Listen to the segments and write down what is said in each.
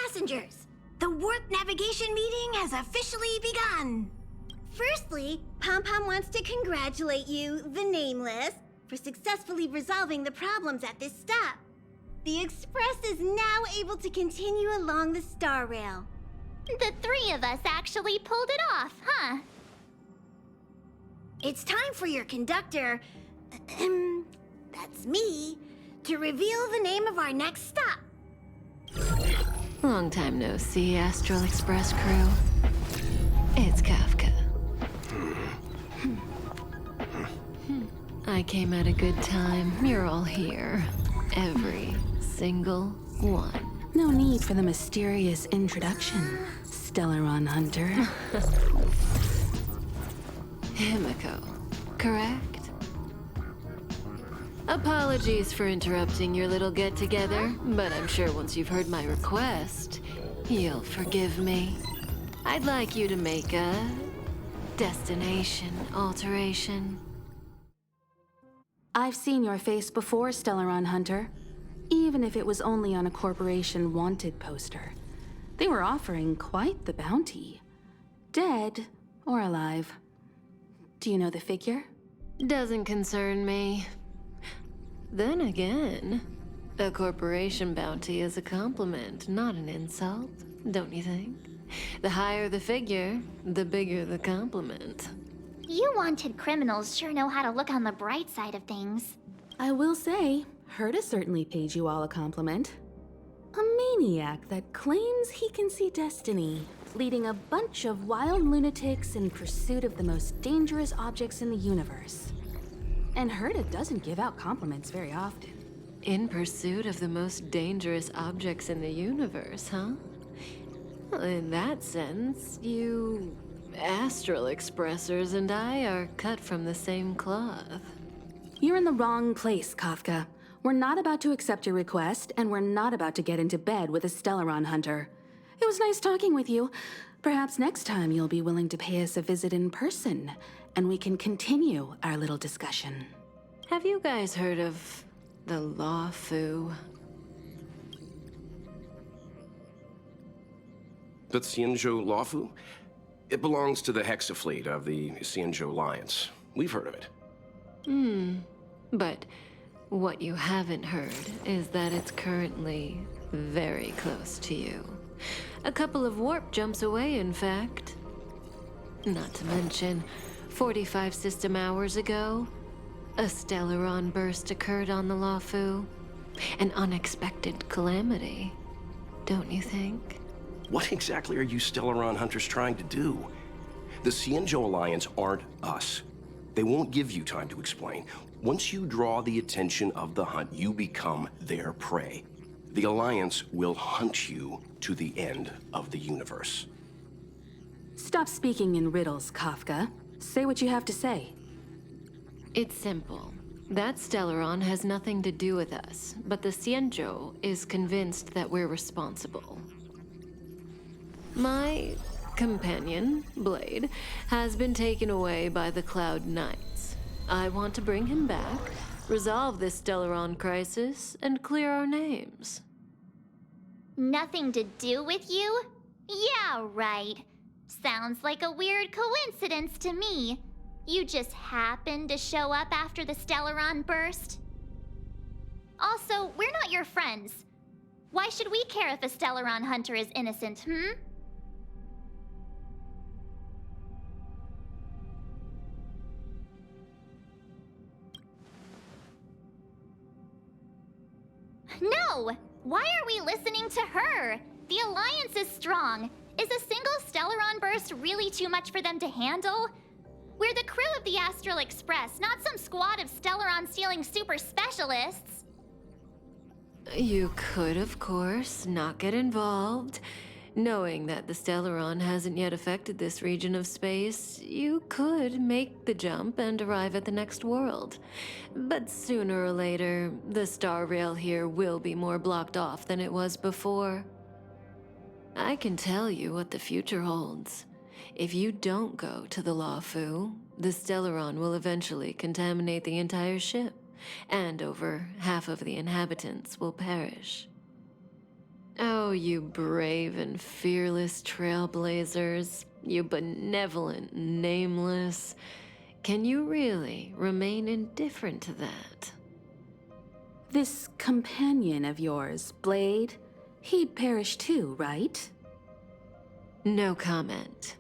passengers. The warp navigation meeting has officially begun. Firstly, Pom-Pom wants to congratulate you, the Nameless, for successfully resolving the problems at this stop. The Express is now able to continue along the Star Rail. The three of us actually pulled it off, huh? It's time for your conductor, that's me, to reveal the name of our next stop. Long time no see, Astral Express crew. It's Kafka. I came at a good time. You're all here. Every single one. No need for the mysterious introduction, Stellaron Hunter. Himiko, correct? Apologies for interrupting your little get-together, but I'm sure once you've heard my request, you'll forgive me. I'd like you to make a destination alteration. I've seen your face before, Stellaron Hunter. Even if it was only on a corporation wanted poster. They were offering quite the bounty. Dead or alive. Do you know the figure? Doesn't concern me. Then again, a corporation bounty is a compliment, not an insult, don't you think? The higher the figure, the bigger the compliment. You wanted criminals sure know how to look on the bright side of things. I will say, Herta certainly paid you all a compliment. A maniac that claims he can see destiny, leading a bunch of wild lunatics in pursuit of the most dangerous objects in the universe. And Herta doesn't give out compliments very often. In pursuit of the most dangerous objects in the universe, huh? Well, in that sense, you Astral Expressers and I are cut from the same cloth. You're in the wrong place, Kafka. We're not about to accept your request, and we're not about to get into bed with a Stellaron Hunter. It was nice talking with you. Perhaps next time you'll be willing to pay us a visit in person, and we can continue our little discussion. Have you guys heard of the LUOFU? The XIANZHOU LUOFU? It belongs to the Hexafleet of the XIANZHOU Alliance. We've heard of it. But what you haven't heard is that it's currently very close to you. A couple of warp jumps away, in fact. Not to mention, 45 system hours ago, a Stellaron burst occurred on the LUOFU. An unexpected calamity, don't you think? What exactly are you Stellaron Hunters trying to do? The XIANZHOU Alliance aren't us. They won't give you time to explain. Once you draw the attention of the hunt, you become their prey. The Alliance will hunt you to the end of the universe. Stop speaking in riddles, Kafka. Say what you have to say. It's simple. That Stellaron has nothing to do with us, but the XIANZHOU is convinced that we're responsible. My companion, Blade, has been taken away by the Cloud Knights. I want to bring him back, resolve this Stellaron crisis, and clear our names. Nothing to do with you? Yeah, right. Sounds like a weird coincidence to me. You just happened to show up after the Stellaron burst? Also, we're not your friends. Why should we care if a Stellaron Hunter is innocent, No! Why are we listening to her? The Alliance is strong. Is a single Stellaron burst really too much for them to handle? We're the crew of the Astral Express, not some squad of Stellaron-stealing super specialists. You could, of course, not get involved. Knowing that the Stellaron hasn't yet affected this region of space, you could make the jump and arrive at the next world. But sooner or later, the star rail here will be more blocked off than it was before. I can tell you what the future holds. If you don't go to the LUOFU, the Stellaron will eventually contaminate the entire ship, and over half of the inhabitants will perish. Oh, you brave and fearless trailblazers. You benevolent nameless. Can you really remain indifferent to that? This companion of yours, Blade, he'd perish too, right? No comment.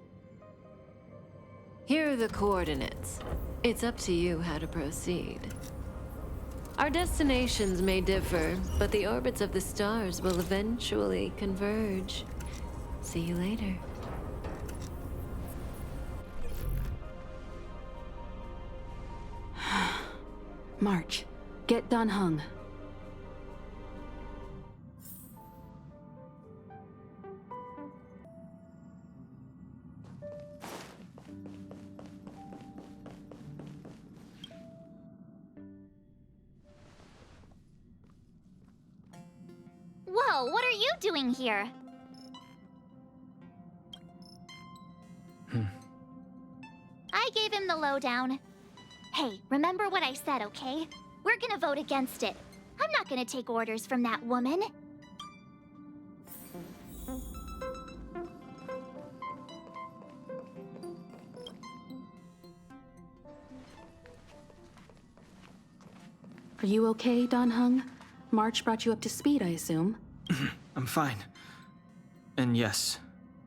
Here are the coordinates. It's up to you how to proceed. Our destinations may differ, but the orbits of the stars will eventually converge. See you later. March, get Dan Heng. Whoa, what are you doing here? I gave him the lowdown. Hey, remember what I said, okay? We're gonna vote against it. I'm not gonna take orders from that woman. Are you okay, Dan Heng? March brought you up to speed, I assume. I'm fine. And yes,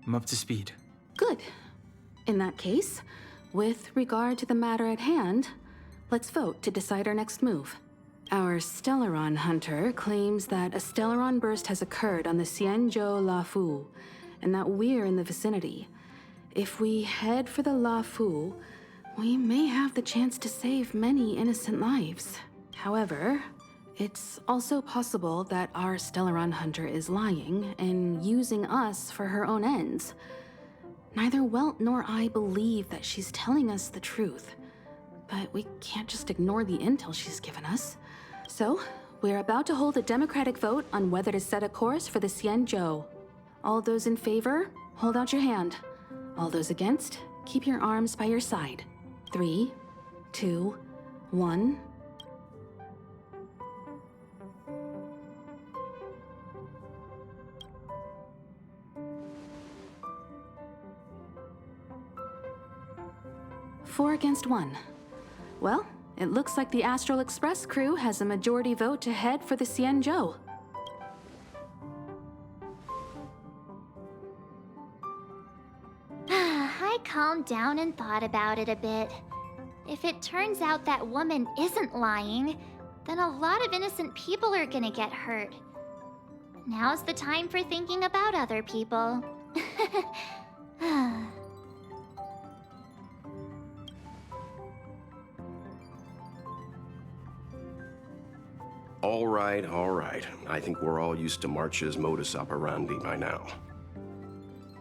I'm up to speed. Good. In that case, with regard to the matter at hand, let's vote to decide our next move. Our Stellaron hunter claims that a Stellaron burst has occurred on the XIANZHOU LUOFU, and that we're in the vicinity. If we head for the LUOFU, we may have the chance to save many innocent lives. However, it's also possible that our Stellaron hunter is lying and using us for her own ends. Neither Welt nor I believe that she's telling us the truth, but we can't just ignore the intel she's given us. So, we're about to hold a democratic vote on whether to set a course for the XIANZHOU. All those in favor, hold out your hand. All those against, keep your arms by your side. 3, 2, 1... Four against 1. Well, it looks like the Astral Express crew has a majority vote to head for the XIANZHOU. I calmed down and thought about it a bit. If it turns out that woman isn't lying, then a lot of innocent people are gonna get hurt. Now's the time for thinking about other people. All right, all right. I think we're all used to March's modus operandi by now.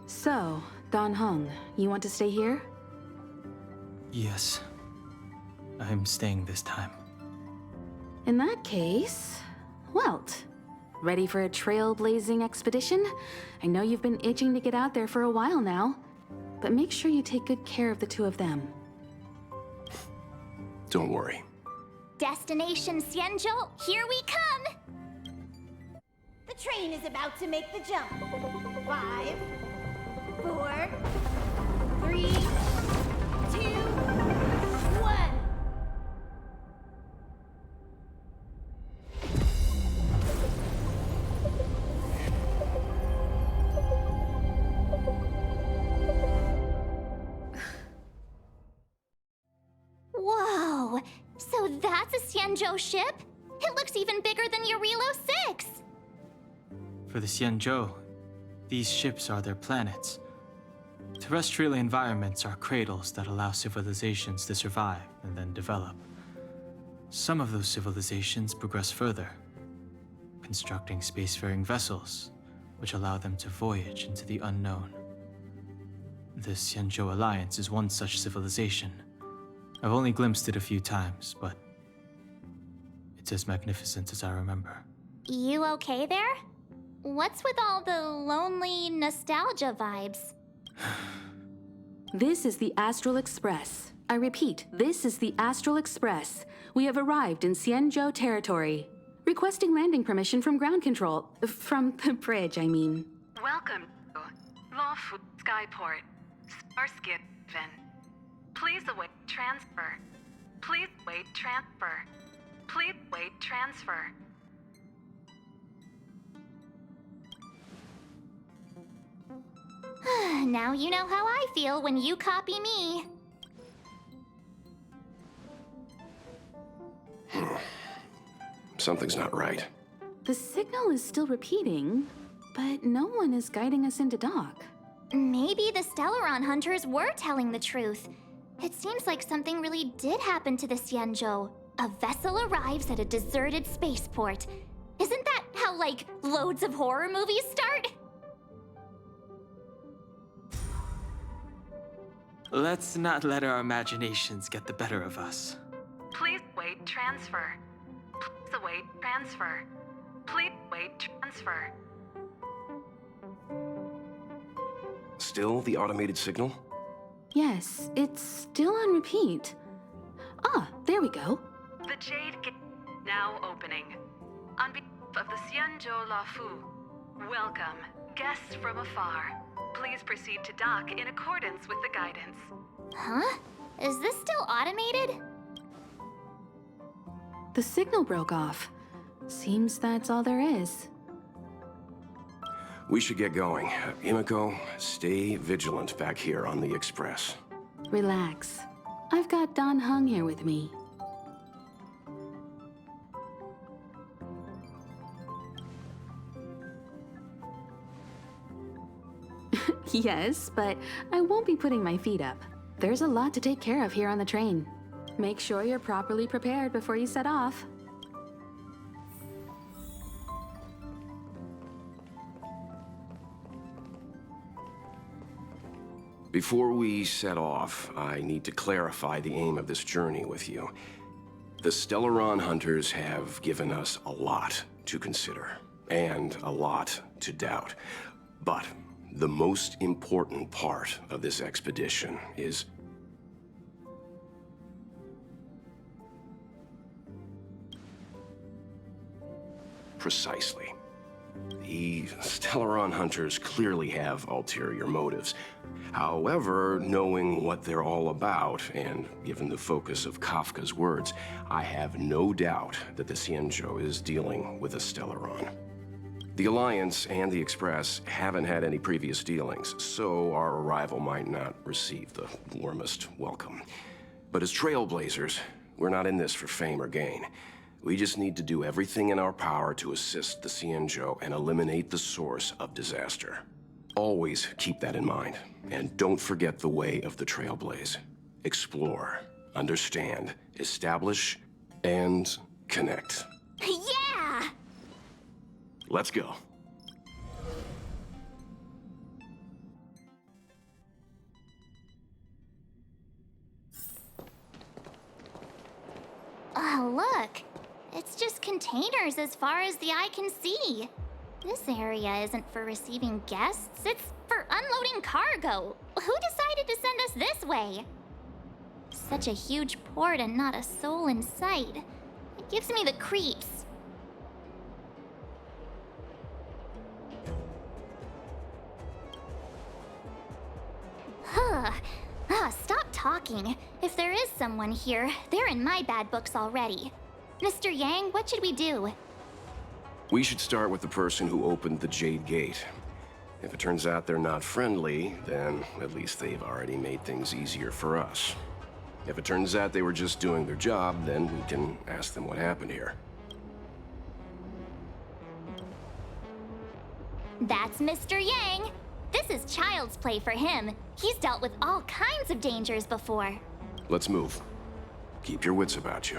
So, Dan Heng, you want to stay here? Yes. I'm staying this time. In that case, Welt, ready for a trailblazing expedition? I know you've been itching to get out there for a while now, but make sure you take good care of the two of them. Don't worry. Destination XIANZHOU, here we come! The train is about to make the jump. 5, 4, 3, 2, 1. Whoa! So that's a XIANZHOU ship? It looks even bigger than Jarilo VI! For the XIANZHOU, these ships are their planets. Terrestrial environments are cradles that allow civilizations to survive and then develop. Some of those civilizations progress further, constructing spacefaring vessels, which allow them to voyage into the unknown. The XIANZHOU Alliance is one such civilization. I've only glimpsed it a few times, but it's as magnificent as I remember. You okay there? What's with all the lonely nostalgia vibes? This is the Astral Express. I repeat, this is the Astral Express. We have arrived in XIANZHOU territory. Requesting landing permission from ground control. From the bridge, I mean. Welcome to LUOFU Skyport. Starsky Vin. Please await transfer. Please wait transfer. Please wait transfer. Now you know how I feel when you copy me. Something's not right. The signal is still repeating, but no one is guiding us into dock. Maybe the Stellaron hunters were telling the truth. It seems like something really did happen to the XIANZHOU. A vessel arrives at a deserted spaceport. Isn't that how, like, loads of horror movies start? Let's not let our imaginations get the better of us. Please wait transfer. Please await transfer. Please wait transfer. Still the automated signal? Yes, it's still on repeat. Ah, there we go. The Jade Gate now opening. On behalf of the XIANZHOU LUOFU, welcome, guests from afar. Please proceed to dock in accordance with the guidance. Huh? Is this still automated? The signal broke off. Seems that's all there is. We should get going. Himiko, stay vigilant back here on the Express. Relax. I've got Don Hung here with me. Yes, but I won't be putting my feet up. There's a lot to take care of here on the train. Make sure you're properly prepared before you set off. Before we set off, I need to clarify the aim of this journey with you. The Stellaron hunters have given us a lot to consider, and a lot to doubt. But the most important part of this expedition is precisely. The Stellaron hunters clearly have ulterior motives. However, knowing what they're all about, and given the focus of Kafka's words, I have no doubt that the XIANZHOU is dealing with a Stellaron. The Alliance and the Express haven't had any previous dealings, so our arrival might not receive the warmest welcome. But as Trailblazers, we're not in this for fame or gain. We just need to do everything in our power to assist the XIANZHOU and eliminate the source of disaster. Always keep that in mind, and don't forget the way of the Trailblaze. Explore, understand, establish, and connect. Yeah! Let's go. Oh, look. It's just containers as far as the eye can see. This area isn't for receiving guests, it's for unloading cargo. Who decided to send us this way? Such a huge port and not a soul in sight. It gives me the creeps. Stop talking. If there is someone here, they're in my bad books already. Mr. Yang, what should we do? We should start with the person who opened the Jade Gate. If it turns out they're not friendly, then at least they've already made things easier for us. If it turns out they were just doing their job, then we can ask them what happened here. That's Mr. Yang. This is child's play for him. He's dealt with all kinds of dangers before. Let's move. Keep your wits about you.